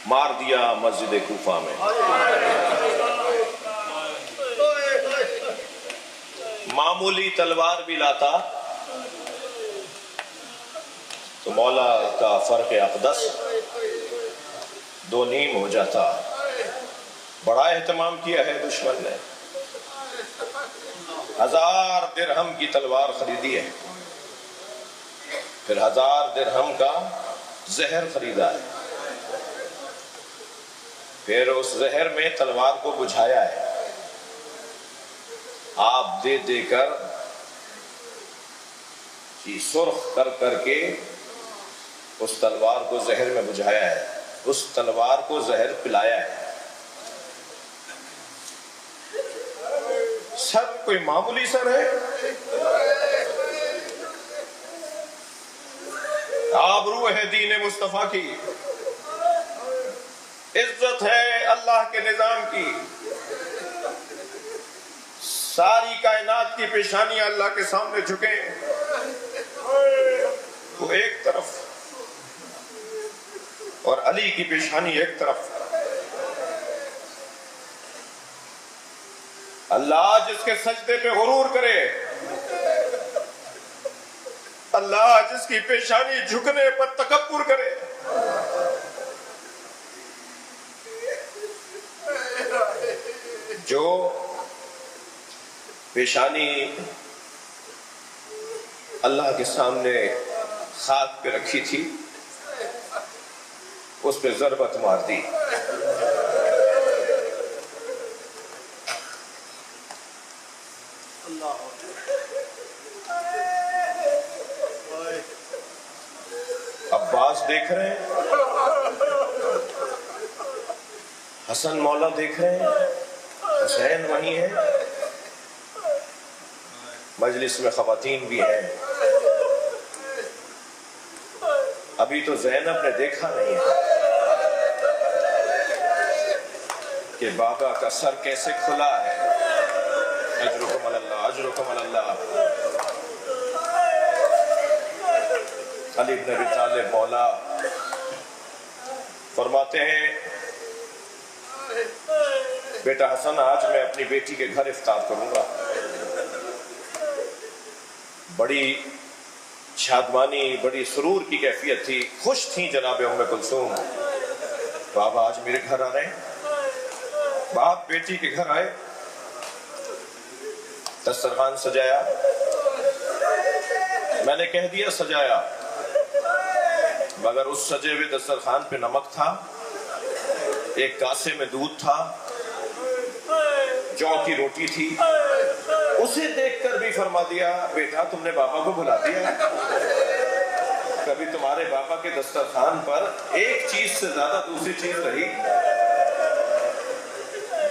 مار دیا مسجد کوفہ میں۔ معمولی تلوار بھی لاتا تو مولا کا فرق اقدس دو نیم ہو جاتا۔ بڑا اہتمام کیا ہے دشمن نے، 1000 درہم کی تلوار خریدی ہے، پھر 1000 درہم کا زہر خریدا ہے، پھر اس زہر میں تلوار کو بجھایا ہے، آپ دے دے کر سرخ کر کر کے اس تلوار کو زہر میں بجھایا ہے، اس تلوار کو زہر پلایا ہے۔ سب کوئی معمولی سر ہے، آبرو ہے دین مصطفیٰ کی، عزت ہے اللہ کے نظام کی، ساری کائنات کی پیشانیاں اللہ کے سامنے جھکیں، وہ ایک طرف اور علی کی پیشانی ایک طرف۔ اللہ جس کے سجدے پہ غرور کرے، اللہ جس کی پیشانی جھکنے پر تکبر کرے، جو پیشانی اللہ کے سامنے خاک پہ رکھی تھی اس پہ ضربت مار دی۔ عباس دیکھ رہے ہیں، حسن مولا دیکھ رہے ہیں، حسین وہیں ہے، مجلس میں خواتین بھی ہیں۔ ابھی تو زینب نے دیکھا نہیں ہے کہ بابا کا سر کیسے کھلا ہے۔ اجرکم اللہ، اجرکم اللہ۔ علی بن ابی طالب مولا فرماتے ہیں، بیٹا حسن آج میں اپنی بیٹی کے گھر افطار کروں گا۔ بڑی شادمانی، بڑی سرور کی کیفیت تھی، خوش تھیں جناب ام کلثوم، بابا آج میرے گھر آ رہے ہیں۔ باپ بیٹی کے گھر آئے، دسترخوان سجایا، میں نے کہہ دیا سجایا، مگر اس سجے ہوئے دسترخوان پہ نمک تھا، ایک کاسے میں دودھ تھا، جو کی روٹی تھی، اسے دیکھ کر بھی فرما دیا بیٹا تم نے بابا کو بھلا دیا۔ کبھی تمہارے بابا کے دسترخوان پر ایک چیز سے زیادہ دوسری چیز رہی؟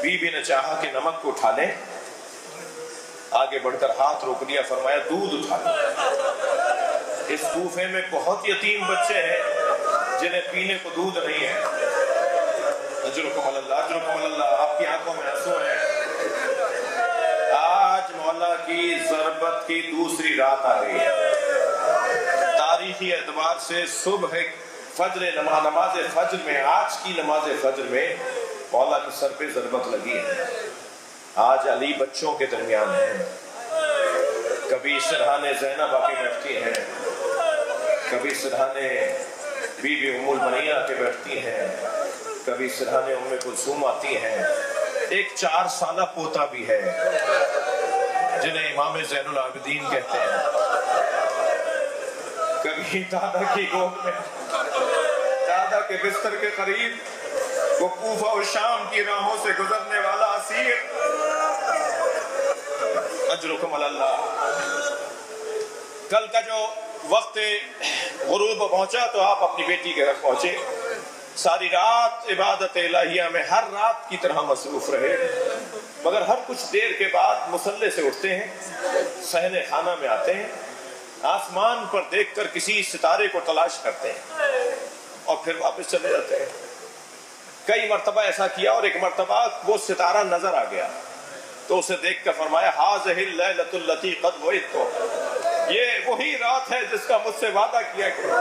بیوی نے چاہا کہ نمک کو اٹھا لیں، آگے بڑھ کر ہاتھ روک لیا، فرمایا دودھ اٹھا لیں۔ اس کوفے میں بہت یتیم بچے ہیں جنہیں پینے کو دودھ نہیں ہے۔ اجرکم اللہ، اجرکم اللہ۔ آپ کی آنکھوں میں آنسو ہیں۔ آج مولا کی ضربت کی دوسری رات آ گئی ہے۔ تاریخی اعتبار سے صبح فجر نماز فجر میں، آج کی نماز فجر میں مولا کے سر پہ ضربت لگی ہے۔ آج علی بچوں کے درمیان ہے، کبھی سرحانے زینب آ کے بیٹھتی ہیں، کبھی سرحانے بی بی ام البنین آ کے بیٹھتی ہیں، کبھی سرحانے ام کلثوم آتی ہیں۔ ایک 4 سالہ پوتا بھی ہے جنہیں امام زین العابدین کہتے ہیں۔ کبھی دادا کی گود میں، دادا کے بستر کے قریب، وہ کوفہ و شام کی راہوں سے گزرنے والا اسیر۔ اجرکم اللہ۔ کل کا جو وقت غروب پہنچا تو آپ اپنی بیٹی کے گھر پہنچے، ساری رات عبادت الہیہ میں ہر رات کی طرح مصروف رہے، مگر ہر کچھ دیر کے بعد مصلے سے اٹھتے ہیں، صحن خانہ میں آتے ہیں، آسمان پر دیکھ کر کسی ستارے کو تلاش کرتے ہیں اور پھر واپس چلے جاتے ہیں۔ کئی مرتبہ ایسا کیا اور ایک مرتبہ وہ ستارہ نظر آ گیا تو اسے دیکھ کر فرمایا ہاذہ اللیلۃ التی قد وعدت، یہ وہی رات ہے جس کا مجھ سے وعدہ کیا گیا۔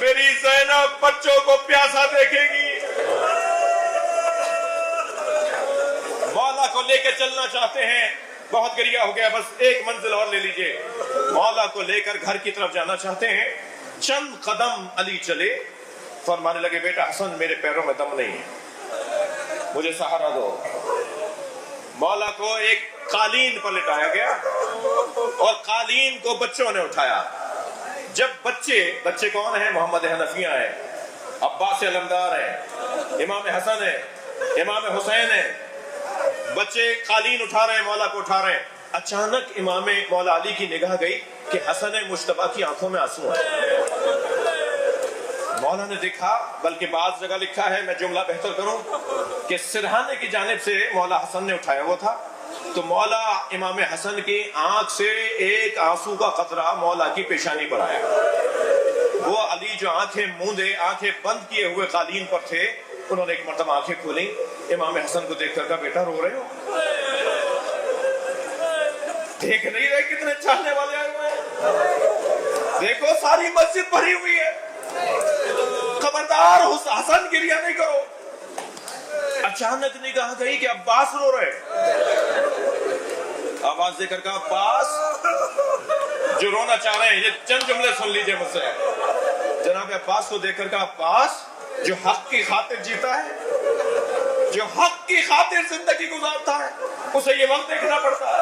میری زینب بچوں کو پیاسا دیکھے گی. مولا کو لے کے چلنا چاہتے ہیں. بہت گریہ ہو گیا, بس ایک منزل اور لے لیجئے. مولا کو لے کر گھر کی طرف جانا چاہتے ہیں. چند قدم علی چلے, فرمانے لگے بیٹا حسن میرے پیروں میں دم نہیں ہے, مجھے سہارا دو. مولا کو ایک قالین پر لٹایا گیا اور قالین کو بچوں نے اٹھایا. جب بچے کون ہیں؟ محمد حنفیہ ہیں, عباس علمدار ہیں, امام حسن ہے, امام حسین ہے. بچے قالین اٹھا رہے ہیں, مولا کو اٹھا رہے ہیں. اچانک امام مولا علی کی نگاہ گئی کہ حسن مجتبیٰ کی آنکھوں میں آنسو ہیں. مولا نے دیکھا, بلکہ بعض جگہ لکھا ہے, میں جملہ بہتر کروں, کہ سرہانے کی جانب سے مولا حسن نے اٹھایا وہ تھا, تو مولا امام حسن کی آنکھ سے ایک آنسو کا قطرہ مولا کی پیشانی پر آیا. وہ علی جو آنکھیں موندے, آنکھیں بند کیے ہوئے قالین پر تھے, انہوں نے ایک مرتبہ آنکھیں کھولیں, امام حسن کو دیکھ کر کہا بیٹا رو رہے ہو؟ دیکھ نہیں رہے کتنے چاہنے والے آئے ہوئے ہیں؟ دیکھو ساری مسجد بھری ہوئی ہے, خبردار حسن گریہ نہیں کرو. اچانک نگاہ گئی کہ عباس رو رہے. آواز دے کر کہا عباس جو رونا چاہ رہے ہیں, یہ چند جملے سن لیجئے مجھ سے. جناب عباس کو دیکھ کر کہا عباس جو حق کی خاطر جیتا ہے, جو حق کی خاطر زندگی گزارتا ہے, اسے یہ وقت دیکھنا پڑتا ہے.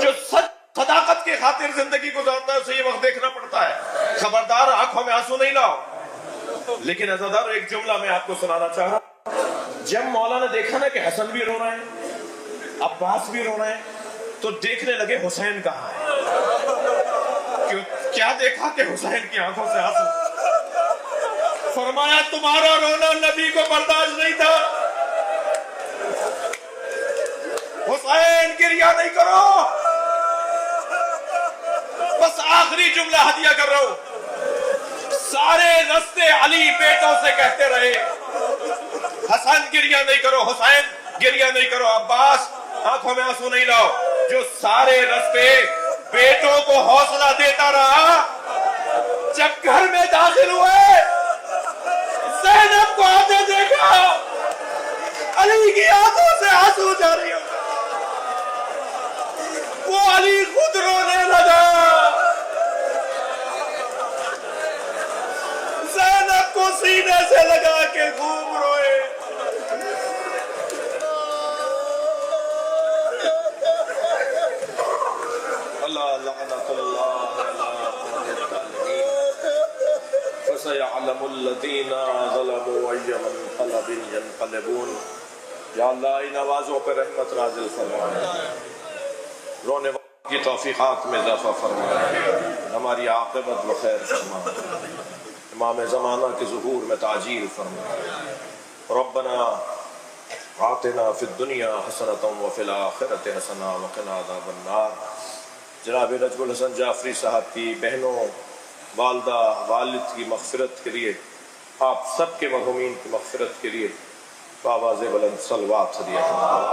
جو صداقت کی خاطر زندگی گزارتا ہے, اسے یہ وقت دیکھنا پڑتا ہے. خبردار آنکھوں میں آنسو نہیں لاؤ. لیکن عزیزدار ایک جملہ میں آپ کو سنانا چاہ رہا ہوں. جب مولا نے دیکھا نا کہ حسن بھی رو رہے ہیں, عباس بھی رو رہے ہیں, تو دیکھنے لگے حسین کہاں ہے. کیا دیکھا کہ حسین کی آنکھوں سے آنسو. فرمایا تمہارا رونا نبی کو برداشت نہیں تھا. حسین گریہ نہیں کرو. بس آخری جملہ ہدیہ کر رہا ہوں. سارے رستے علی بیٹوں سے کہتے رہے حسن گریہ نہیں کرو, حسین گریہ نہیں کرو, عباس آنکھوں میں آنسو نہیں لاؤ. جو سارے رستے بیٹوں کو حوصلہ دیتا رہا, جب گھر میں داخل ہوئے زینب کو آتے دیکھا, علی کی آنکھوں سے آنسو جاری ہو, وہ علی خود رونے لگا. زینب کو سینے سے لگا کے خوب روئے. اللہ لعنت اللہ علی الظالمین. فسيعلم الذين ظلموا أي منقلب ينقلبون. یا اللہ ان آوازوں پہ رحمت نازل فرمائے, رونے کی توفیقات میں اضافہ فرمائے, ہماری عاقبت بخیر فرمائے, امام زمانہ کے ظہور میں تعجیل فرمائے. ربنا آتنا فی الدنیا حسنۃ وفی الآخرۃ حسنۃ وقنا عذاب النار. جناب نجم الحسن جعفری صاحب کی بہنوں, والدہ, والد کی مغفرت کے لیے, آپ سب کے مرحومین کی مغفرت کے لیے بآواز بلند صلوات ہدیہ فرمائیں.